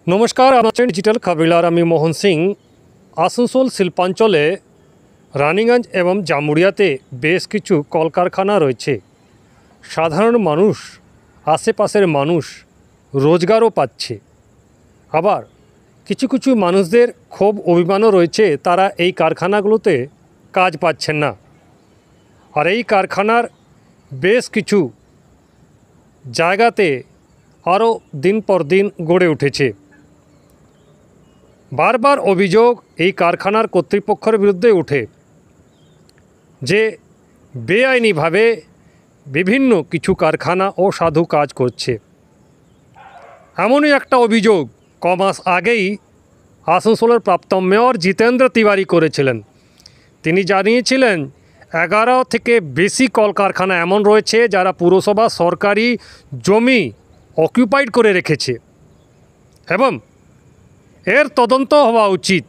नमस्कार आमार डिजिटल खबरिलार आमी मोहन सिंह। आसानसोल शिल्पांचले रानीगंज एवं जामुड़ियाते बेश किछु कलकारखाना रयेछे। साधारण मानुष आशेपाशेर मानुष रोजगारों पाচ্ছে। आबार किछु किछु मानुषदेर क्षोभ अभिमानও रयेछे, तारा এই कारखानागुलोते काज पाচ্ছেন ना। और এই कारखानार बेश किछु जायगाते आरो दिन पर दिन गड़े उठेছে। बार बार अभियोग এই कारखानार কর্তৃপক্ষের বিরুদ্ধে उठे যে বেআইনিভাবে বিভিন্ন কিছু কারখানা অসাধু কাজ করছে। এমনই একটা অভিযোগ কমাস আগেই আসানসোলের প্রাক্তন মেয়র জিতেন্দ্র তিওয়ারি করেছিলেন। তিনি জানিয়েছিলেন 11 থেকে বেশি কলকারখানা এমন রয়েছে যারা পুরসভা সরকারি জমি অকুপাইড করে রেখেছে এবং এর তদন্ত হওয়া উচিত।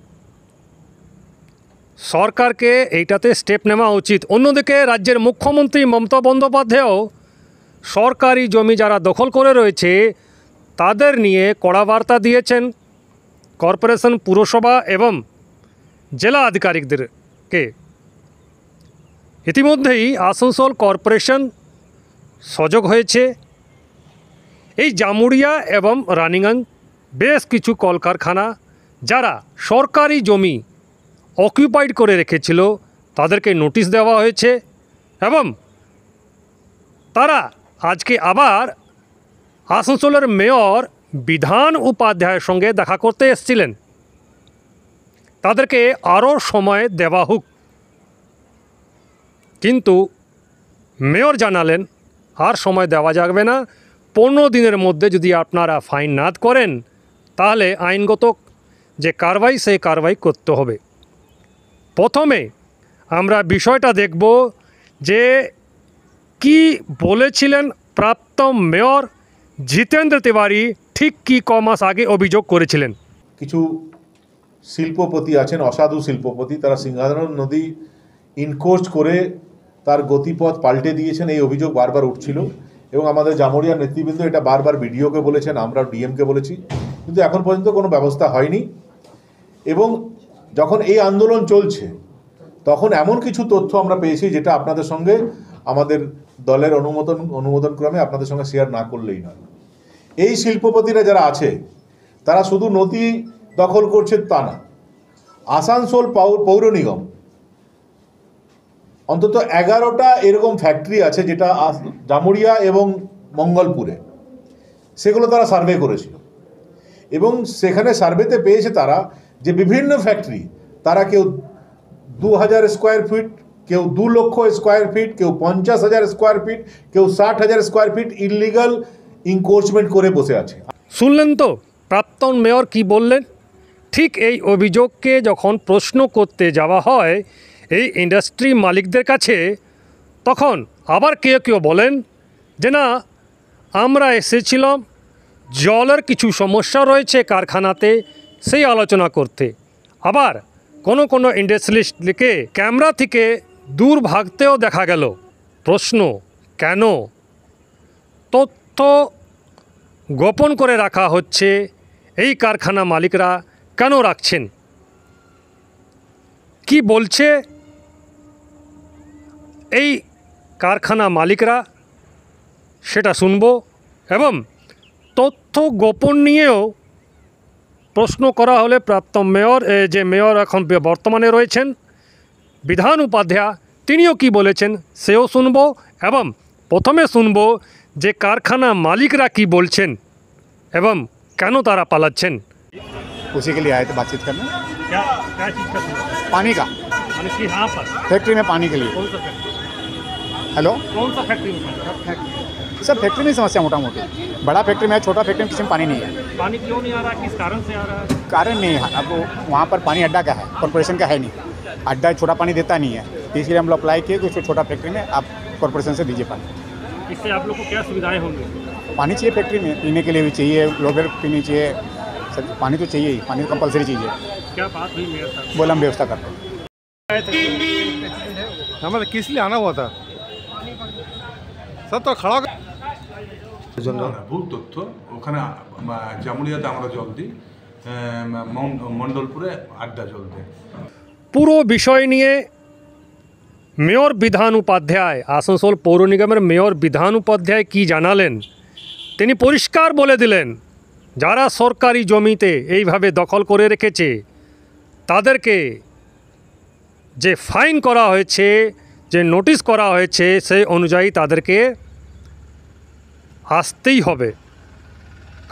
সরকারকে এইটাতে স্টেপ নেওয়া উচিত। অন্যদিকে রাজ্যের মুখ্যমন্ত্রী মমতা বন্দ্যোপাধ্যায়ও সরকারি জমি যারা দখল করে রয়েছে তাদের নিয়ে কড়া বার্তা দিয়েছেন কর্পোরেশন, পুরসভা এবং জেলা আধিকারিকদেরকে। ইতিমধ্যেই আসানসোল কর্পোরেশন সজাগ হয়েছে। এই জামুড়িয়া এবং রানীগঞ্জ বেশ কিছু কলকারখানা যারা সরকারি জমি অকুপাইড করে রেখেছিল তাদেরকে নোটিশ দেওয়া হয়েছে এবং তারা আজকে আবার আসানসোলের মেয়র বিধান উপাধ্যায়ের সঙ্গে দেখা করতে এসেছিলেন। তাদেরকে আরও সময় দেওয়া হোক, কিন্তু মেয়র জানালেন আর সময় দেওয়া যাবে না। 15 দিনের মধ্যে যদি আপনারা ফাইন না করেন তাহলে আইনগত যে কারবাই সেই কারবাই করতে হবে। প্রথমে আমরা বিষয়টা দেখব যে কি বলেছিলেন প্রাক্তন মেয়র জিতেন্দ্র তিওয়ারি, ঠিক কি কমাস আগে অভিযোগ করেছিলেন। কিছু শিল্পপতি আছেন, অসাধু শিল্পপতি, তারা সিংহাসন নদী ইনকোর্স করে তার গতিপথ পাল্টে দিয়েছেন, এই অভিযোগ বারবার উঠছিল এবং আমাদের জামুড়িয়ার নেতৃবৃন্দ এটা বারবার বিডিওকে বলেছেন, আমরা ডিএমকে বলেছি, কিন্তু এখন পর্যন্ত কোনো ব্যবস্থা হয়নি। এবং যখন এই আন্দোলন চলছে তখন এমন কিছু তথ্য আমরা পেয়েছি যেটা আপনাদের সঙ্গে আমাদের দলের অনুমোদন ক্রমে আপনাদের সঙ্গে শেয়ার না করলেই নয়। এই শিল্পপতিরা যারা আছে তারা শুধু নদী দখল করছে তা না, আসানসোল পৌর নিগম অন্তত 11টা এরকম ফ্যাক্টরি আছে যেটা জামুড়িয়া এবং মঙ্গলপুরে, সেগুলো তারা সার্ভে করেছিল এবং সেখানে সার্ভেতে পেয়েছে তারা যে বিভিন্ন ফ্যাক্টরি তারা কেউ 2000 স্কোয়ার ফিট, কেউ 2 লক্ষ স্কোয়ার ফিট, কেউ 50,000 স্কোয়ার ফিট, কেউ 60,000 স্কোয়ার ফিট ইললিগাল ইনক্রোচমেন্ট করে বসে আছে। শুনলেন তো প্রাক্তন মেয়র কি বললেন। ঠিক এই অভিযোগকে যখন প্রশ্ন করতে যাওয়া হয় এই ইন্ডাস্ট্রি মালিকদের কাছে, তখন আবার কেউ কেউ বলেন যে না, আমরা এসেছিলাম জলের কিছু সমস্যা রয়েছে কারখানাতে সেই আলোচনা করতে। আবার কোনো ইন্ডাস্ট্রিয়ালিস্টকে ক্যামেরা থেকে দূর ভাগতেও দেখা গেল। প্রশ্ন, কেন? তথ্য গোপন করে রাখা হচ্ছে, এই কারখানা মালিকরা কেন রাখছেন? কি বলছে এই কারখানা মালিকরা সেটা শুনব এবং তথ্য গোপন নিয়েও প্রশ্ন করা হলে প্রাক্তন মেয়র, যে মেয়র এখন বর্তমানে রয়েছেন বিধান উপাধ্যায়, তিনিও কি বলেছেন সেও শুনব এবং প্রথমে শুনব যে কারখানা মালিকরা কি বলছেন এবং কেন তারা পালাচ্ছেন। उसी के लिए आए थे बातचीत करने। क्या चीज़ का? पानी का, यहाँ पर फैक्ट्री में पानी के लिए। कौन सा फैक्ट्री? हेलो कौन सा फैक्ट्री में? सर फैक्ट्री में समस्या मोटा मोटी, बड़ा फैक्ट्री में है, छोटा फैक्ट्री में किसी में पानी नहीं है। पानी क्यों नहीं आ रहा, किस कारण से आ रहा है? कारण नहीं है, अब वहाँ पर पानी अड्डा का है, कॉर्पोरेशन का है नहीं, अड्डा छोटा पानी देता नहीं है, तो इसलिए हम लोग अप्लाई किए कि उसको छोटा फैक्ट्री में आप कॉर्पोरेशन से दीजिए पानी। इससे आप लोग को क्या सुविधाएँ होंगी? पानी चाहिए फैक्ट्री में, पीने के लिए भी चाहिए, लोग पीनी चाहिए, सर पानी तो चाहिए ही, पानी तो कंपलसरी चाहिए। क्या बात हुई मेयर साहब? बोला हम व्यवस्था करते हैं। हमारा किस लिए आना हुआ था सर? तो खड़ा জন্য না, ভুল তথ্য। ওখানে জামুরিয়াতে আমরা জল দিই, মণ্ডলপুরে আড্ডা জল দেয়। পুরো বিষয় নিয়ে মেয়র বিধান উপাধ্যায়, আসানসোল পৌর নিগমের মেয়র বিধান উপাধ্যায় কি জানালেন, তিনি পরিষ্কার বলে দিলেন যারা সরকারি জমিতে এইভাবে দখল করে রেখেছে তাদেরকে যে ফাইন করা হয়েছে, যে নোটিশ করা হয়েছে, সেই অনুযায়ী তাদেরকে আসতেই হবে,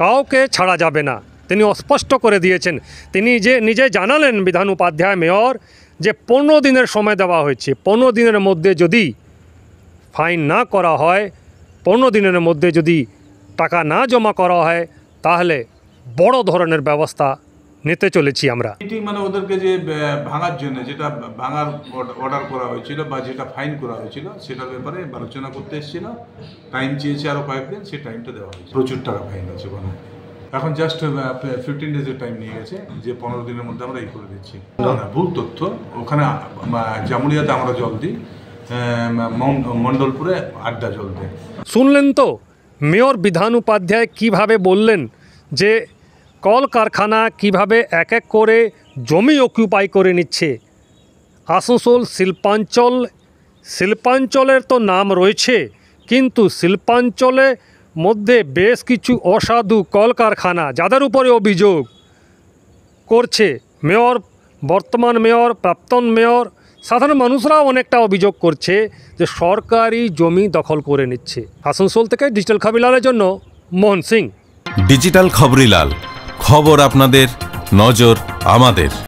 কাউকে ছাড়া যাবে না। তিনি স্পষ্ট করে দিয়েছেন। তিনি যে নিজে জানালেন বিধান উপাধ্যায় মেয়র যে 15 দিনের সময় দেওয়া হয়েছে, 15 দিনের মধ্যে যদি ফাইন না করা হয়, 15 দিনের মধ্যে যদি টাকা না জমা করা হয়, তাহলে বড় ধরনের ব্যবস্থা নিতে চলেছি আমরা। মিটিং মানে ওদেরকে যে ভাঙার জন্য, যেটা ভাঙার অর্ডার করা হয়েছিল বা যেটা ফাইন করা হয়েছিল সেটার ব্যাপারে আলোচনা করতে এসেছিল। টাইম চেয়েছে আরও কয়েকদিন, সেই টাইমটা দেওয়া হয়েছে। প্রচুর টাকা ফাইন আছে ওখানে। এখন জাস্ট 15 ডেজের টাইম নিয়ে গেছে, যে 15 দিনের মধ্যে আমরা এই করে দিচ্ছি। না, ভুল তথ্য। ওখানে জামুরিয়াতে আমরা জল দিই, মণ্ডলপুরে আড্ডা জল দেয়। শুনলেন তো মেয়র বিধান উপাধ্যায় কীভাবে বললেন যে কলকারখানা কিভাবে এক এক করে জমি অকুপাই করে নিচ্ছে। আসানসোল শিল্পাঞ্চলের তো নাম রয়েছে, কিন্তু শিল্পাঞ্চলের মধ্যে বেশ কিছু অসাধু কলকারখানা যাদের উপরে অভিযোগ করছে মেয়র, বর্তমান মেয়র, প্রাক্তন মেয়র, সাধারণ মানুষরাও অনেকটা অভিযোগ করছে যে সরকারি জমি দখল করে নিচ্ছে। আসানসোল থেকে ডিজিটাল খবরিলালের জন্য মোহন সিং। ডিজিটাল খবরিলাল, খবর আপনাদের, নজর আমাদের।